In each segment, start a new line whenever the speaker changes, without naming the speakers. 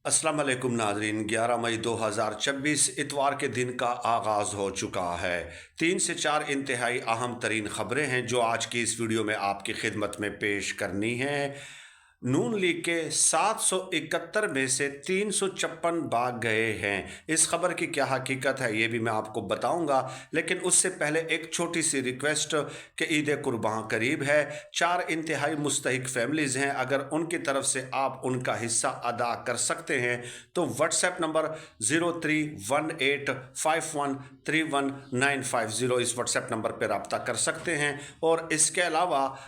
अस्सलाम वालेकुम नाज़रीन। 11 मई 2026 इतवार के दिन का आगाज़ हो चुका है। 3 से 4 इंतहाई अहम तरीन ख़बरें हैं जो आज की इस वीडियो में आपकी खिदमत में पेश करनी है। नून लीग के 771 में से 356 भाग गए हैं। इस खबर की क्या हकीकत है ये भी मैं आपको बताऊंगा, लेकिन उससे पहले एक छोटी सी रिक्वेस्ट कि ईद कुर्बान करीब है। 4 इंतहाई मुस्तहिक फैमिलीज़ हैं, अगर उनकी तरफ से आप उनका हिस्सा अदा कर सकते हैं तो व्हाट्सएप नंबर 0318513190 इस व्हाट्सएप नंबर पर रब्ता कर सकते हैं। और इसके अलावा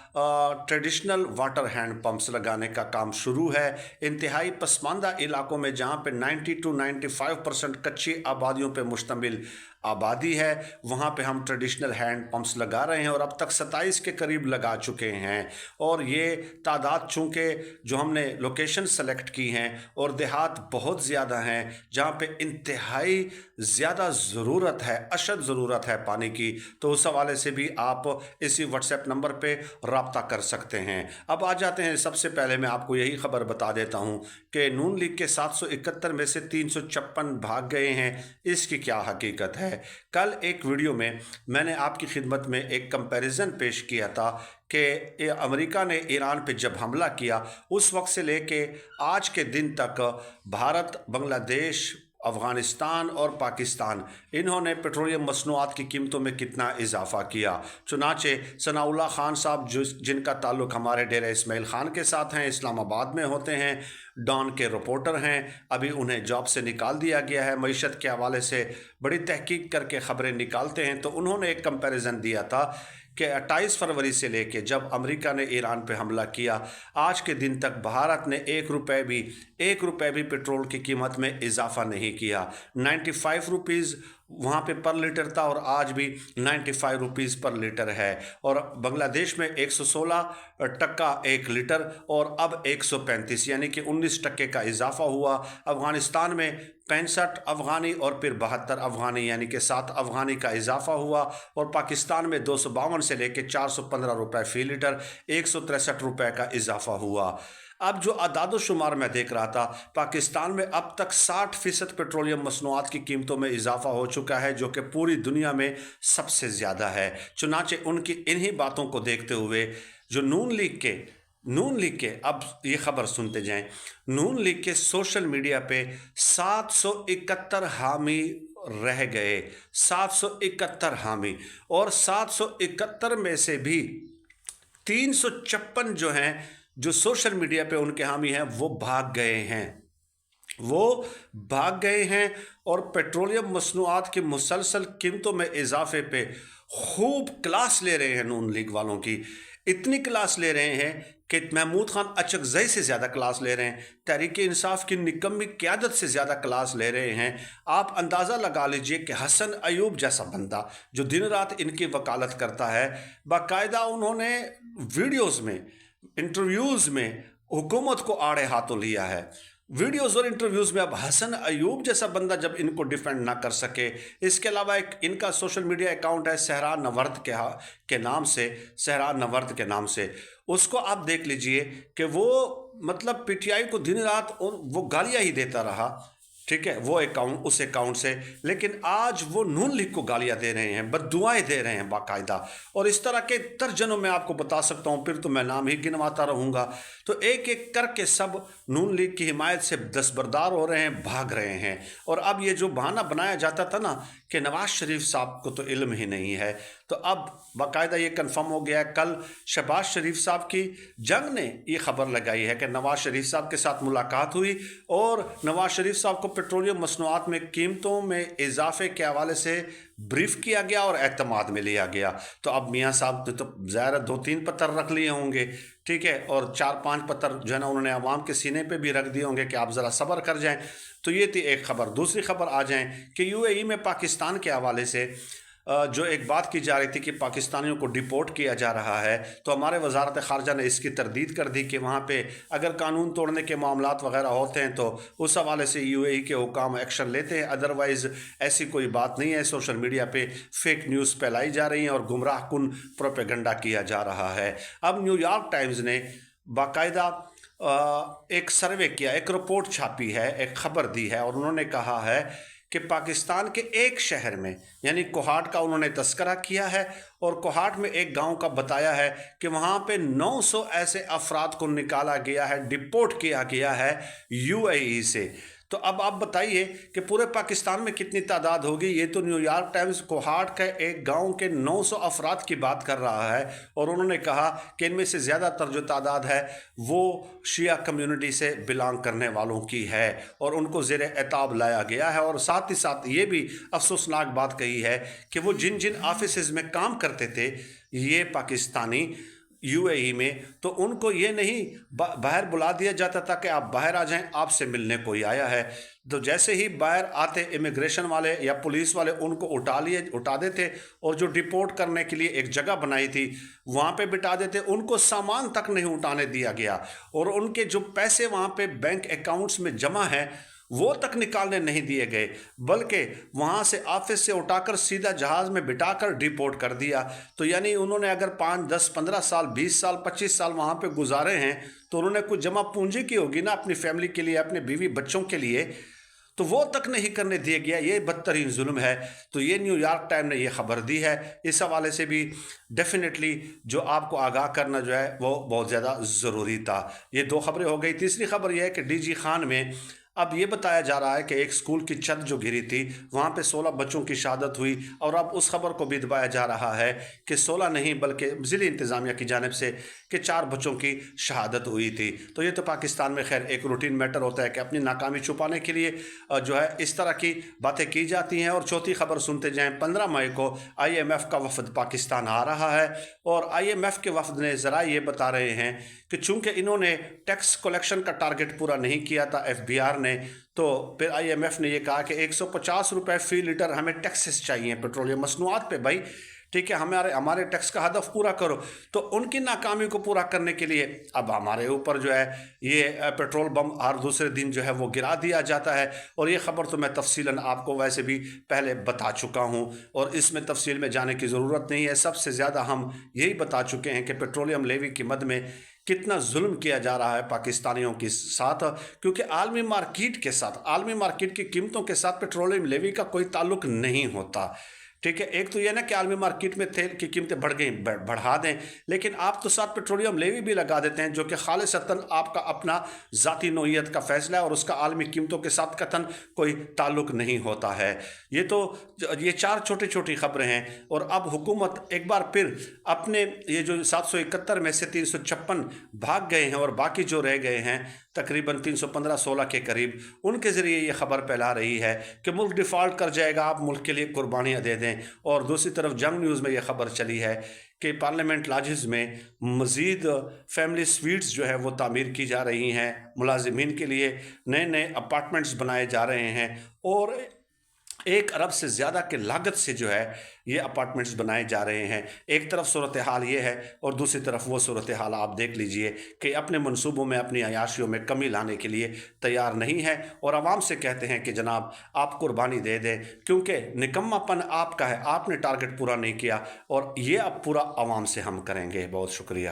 ट्रेडिशनल वाटर हैंड पंप्स लगाने का काम शुरू है। इंतहाई पसमानदा इलाकों में जहां पे 90 to 95% कच्ची आबादियों पे मुश्तमिल आबादी है, वहाँ पे हम ट्रेडिशनल हैंड पंप्स लगा रहे हैं और अब तक 27 के करीब लगा चुके हैं। और ये तादाद चूँकि जो हमने लोकेशन सेलेक्ट की हैं और देहात बहुत ज़्यादा हैं जहाँ पे इंतहाई ज़्यादा ज़रूरत है, अशद ज़रूरत है पानी की, तो उस हवाले से भी आप इसी व्हाट्सएप नंबर पे रब्ता कर सकते हैं। अब आ जाते हैं, सबसे पहले मैं आपको यही खबर बता देता हूँ कि नून लीग के 771 में से 356 भाग गए हैं। इसकी क्या हकीकत है? कल एक वीडियो में मैंने आपकी खिदमत में एक कंपैरिजन पेश किया था कि अमेरिका ने ईरान पे जब हमला किया उस वक्त से लेके आज के दिन तक भारत, बांग्लादेश, अफ़गानिस्तान और पाकिस्तान, इन्होंने पेट्रोलियम मसनूआत की कीमतों में कितना इजाफा किया। चुनाचे सनाउल्लाह खान साहब जिनका ताल्लुक़ हमारे डेरा इस्माइल ख़ान के साथ हैं, इस्लामाबाद में होते हैं, डॉन के रिपोर्टर हैं, अभी उन्हें जॉब से निकाल दिया गया है। मईशत के हवाले से बड़ी तहकीक करके ख़बरें निकालते हैं। तो उन्होंने एक कंपैरिजन दिया था कि 28 फरवरी से लेके जब अमेरिका ने ईरान पे हमला किया आज के दिन तक भारत ने एक रुपये भी पेट्रोल की कीमत में इजाफा नहीं किया। 95 रुपीज़ वहाँ पे पर लीटर था और आज भी 95 रुपीज़ पर लीटर है। और बांग्लादेश में 116 1 लीटर और अब 135 यानी कि 19% का इजाफा हुआ। अफ़गानिस्तान में 65 अफ़गानी और फिर 72 अफ़गानी यानी कि 7 अफ़गानी का इजाफा हुआ। और पाकिस्तान में 252 से लेकर 415 रुपये फ़ी लीटर, 163 रुपये का इजाफा हुआ। अब जो अदाद शुमार मैं देख रहा था, पाकिस्तान में अब तक 60% पेट्रोलियम मसनूआत की कीमतों में इजाफा हो चुका है, जो कि पूरी दुनिया में सबसे ज़्यादा है। चुनाचे उनकी इन्हीं बातों को देखते हुए जो नून लीग के अब ये खबर सुनते जाएं, नून लीग के सोशल मीडिया पे 771 हामी रह गए, 771 हामी, और 771 में से भी 356 जो हैं जो सोशल मीडिया पे उनके हामी हैं वो भाग गए हैं और पेट्रोलियम मसनूआत की मुसलसल कीमतों में इजाफे पे खूब क्लास ले रहे हैं। नून लीग वालों की इतनी क्लास ले रहे हैं कि महमूद खान अचकज़ई से ज़्यादा क्लास ले रहे हैं, तहरीक इंसाफ की निकम्मी क़यादत से ज़्यादा क्लास ले रहे हैं। आप अंदाज़ा लगा लीजिए कि हसन अयूब जैसा बंदा जो दिन रात इनकी वकालत करता है, बाकायदा उन्होंने वीडियोज़ में, इंटरव्यूज़ में हुकूमत को आड़े हाथों लिया है। वीडियोज़ और इंटरव्यूज़ में अब हसन अयूब जैसा बंदा जब इनको डिफेंड ना कर सके। इसके अलावा एक इनका सोशल मीडिया अकाउंट है सहरान नवर्द के नाम से, उसको आप देख लीजिए कि वो मतलब पीटीआई को दिन रात और वो गालियाँ ही देता रहा, ठीक है, वो अकाउंट उस अकाउंट से, लेकिन आज वो नून लीग को गालियां दे रहे हैं, बद्दुआएं दे रहे हैं बाकायदा। और इस तरह के दर्जनों में आपको बता सकता हूं, फिर तो मैं नाम ही गिनवाता रहूंगा। तो एक एक करके सब नून लीग की हिमायत से दस्तबरदार हो रहे हैं, भाग रहे हैं। और अब ये जो बहाना बनाया जाता था ना कि नवाज शरीफ साहब को तो इल्म ही नहीं है, तो अब बाकायदा ये कन्फर्म हो गया है। कल शहबाज शरीफ साहब की जंग ने ये खबर लगाई है कि नवाज शरीफ साहब के साथ मुलाकात हुई और नवाज शरीफ साहब को पेट्रोलियम मसनूआत में कीमतों में इजाफे के हवाले से ब्रीफ किया गया और एतमाद में लिया गया। तो अब मियाँ साहब तो ज़ाहिर 2-3 पत्थर रख लिए होंगे, ठीक है, और 4-5 पत्थर जो है ना उन्होंने अवाम के सीने पे भी रख दिए होंगे कि आप ज़रा सब्र कर जाएं। तो ये थी एक खबर। दूसरी खबर आ जाएं कि यूएई में पाकिस्तान के हवाले से जो एक बात की जा रही थी कि पाकिस्तानियों को डिपोर्ट किया जा रहा है, तो हमारे वजारत ख़ारजा ने इसकी तरदीद कर दी कि वहाँ पे अगर कानून तोड़ने के मामलात वगैरह होते हैं तो उस हवाले से यूएई के हुकाम एक्शन लेते हैं, अदरवाइज़ ऐसी कोई बात नहीं है। सोशल मीडिया पे फेक न्यूज़ फैलाई जा रही हैं और गुमराह कुन प्रोपेगेंडा किया जा रहा है। अब न्यूयॉर्क टाइम्स ने बाकायदा ایک سروے کیا، ایک رپورٹ چھاپی ہے، ایک خبر دی ہے، اور انہوں نے کہا ہے کہ پاکستان کے ایک شہر میں، یعنی کوہاٹ کا انہوں نے تذکرہ کیا ہے، اور کوہاٹ میں ایک گاؤں کا بتایا ہے کہ وہاں پہ 900 ایسے افراد کو نکالا گیا ہے، ڈپورٹ کیا گیا ہے UAE سے۔ تو اب آپ بتائیے کہ پورے پاکستان میں کتنی تعداد ہوگی؟ یہ تو نیو یارک ٹائمز کوہاٹ کے ایک گاؤں کے 900 افراد کی بات کر رہا ہے، اور انہوں نے کہا کہ ان میں سے زیادہ تر جو تعداد ہے وہ شیعہ کمیونٹی سے بلانگ کرنے والوں کی ہے، اور ان کو زیر عتاب لایا گیا ہے۔ اور ساتھ ہی ساتھ یہ بھی افسوسناک بات کہی ہے کہ وہ جن جن آفیسز میں کام کرتے تھے یہ پاکستانی UAE میں، تو ان کو یہ نہیں باہر بلا دیا جاتا تھا کہ آپ باہر آ جائیں، آپ سے ملنے کوئی آیا ہے، تو جیسے ہی باہر آتے امیگریشن والے یا پولیس والے ان کو اٹھا دیتے، اور جو ڈپورٹ کرنے کے لیے ایک جگہ بنائی تھی وہاں پہ بٹھا دیتے، ان کو سامان تک نہیں اٹھانے دیا گیا، اور ان کے جو پیسے وہاں پہ بینک اکاؤنٹس میں جمع ہیں وہ تک نکالنے نہیں دیے گئے، بلکہ وہاں سے آفس سے اٹھا کر سیدھا جہاز میں بٹھا کر ڈپورٹ کر دیا۔ تو یعنی انہوں نے اگر 5 10 15 سال 20 سال 25 سال وہاں پہ گزارے ہیں تو انہوں نے کچھ جمع پونجی کی ہوگی نا اپنی فیملی کے لیے، اپنے بیوی بچوں کے لیے، تو وہ تک نہیں کرنے دیا گیا۔ یہ بدترین ظلم ہے۔ تو یہ نیو یارک ٹائم نے یہ خبر دی ہے، اس حوالے سے بھی ڈیفینیٹلی جو آپ کو آگاہ کرنا جو ہے وہ بہت زیادہ ضروری تھا۔ یہ 2 خبریں ہو گئی۔ تیسری خبر یہ ہے کہ DG خان میں اب یہ بتایا جا رہا ہے کہ ایک سکول کی چھت جو گری تھی وہاں پہ 16 بچوں کی شہادت ہوئی، اور اب اس خبر کو بھی دبایا جا رہا ہے کہ 16 نہیں بلکہ ضلعی انتظامیہ کی جانب سے کہ 4 بچوں کی شہادت ہوئی تھی۔ تو یہ تو پاکستان میں خیر ایک روٹین میٹر ہوتا ہے کہ اپنی ناکامی چھپانے کے لیے جو ہے اس طرح کی باتیں کی جاتی ہیں۔ اور چوتھی خبر سنتے جائیں، 15 مئی کو IMF کا وفد پاکستان آ رہا ہے، اور IMF کے وفد نے ذرائع یہ بتا رہے ہیں کہ چونکہ انہوں نے ٹیکس کلیکشن کا ٹارگٹ پورا نہیں کیا تھا FBR نے، تو پھر IMF نے یہ کہا کہ 150 روپے فی لیٹر ہمیں ٹیکسز چاہیے پیٹرولیم مصنوعات پہ، بھائی ٹھیک ہے، ہمارے ٹیکس کا ہدف پورا کرو۔ تو ان کی ناکامی کو پورا کرنے کے لیے اب ہمارے اوپر جو ہے یہ پیٹرول بم ہر دوسرے دن جو ہے وہ گرا دیا جاتا ہے، اور یہ خبر تو میں تفصیلاً آپ کو ویسے بھی پہلے بتا چکا ہوں، اور اس میں تفصیل میں جانے کی ضرورت نہیں ہے۔ سب سے زیادہ ہم یہی بتا چکے ہیں کہ پیٹرولیم لیوی کی مد میں کتنا ظلم کیا جا رہا ہے پاکستانیوں کے ساتھ، کیونکہ عالمی مارکیٹ کے ساتھ، عالمی مارکیٹ کی قیمتوں کے ساتھ پیٹرولیم لیوی کا کوئی تعلق نہیں ہوتا۔ ٹھیک ہے، ایک تو یہ نا کہ عالمی مارکیٹ میں تیل کی قیمتیں بڑھ گئیں، بڑھا دیں، لیکن آپ تو ساتھ پیٹرولیم لیوی بھی لگا دیتے ہیں جو کہ خالصتاً آپ کا اپنا ذاتی نوعیت کا فیصلہ ہے، اور اس کا عالمی قیمتوں کے ساتھ قطعاً کوئی تعلق نہیں ہوتا ہے۔ یہ 4 چھوٹی چھوٹی خبریں ہیں، اور اب حکومت ایک بار پھر اپنے یہ جو 771 میں سے 356 بھاگ گئے ہیں، اور باقی جو رہ گئے ہیں تقریباً 315-16 کے قریب، ان کے ذریعے یہ خبر پھیلا رہی ہے کہ ملک ڈیفالٹ کر جائے گا، آپ ملک کے لیے قربانیاں دے دیں۔ اور دوسری طرف جنگ نیوز میں یہ خبر چلی ہے کہ پارلیمنٹ لاجز میں مزید فیملی سویٹس جو ہے وہ تعمیر کی جا رہی ہیں، ملازمین کے لیے نئے اپارٹمنٹس بنائے جا رہے ہیں، اور 1 ارب سے زیادہ کے لاگت سے جو ہے یہ اپارٹمنٹس بنائے جا رہے ہیں۔ ایک طرف صورتحال یہ ہے، اور دوسری طرف وہ صورتحال آپ دیکھ لیجئے کہ اپنے منصوبوں میں، اپنی عیاشیوں میں کمی لانے کے لیے تیار نہیں ہے، اور عوام سے کہتے ہیں کہ جناب آپ قربانی دے دیں، کیونکہ نکما پن آپ کا ہے، آپ نے ٹارگٹ پورا نہیں کیا، اور یہ اب پورا عوام سے ہم کریں گے۔ بہت شکریہ۔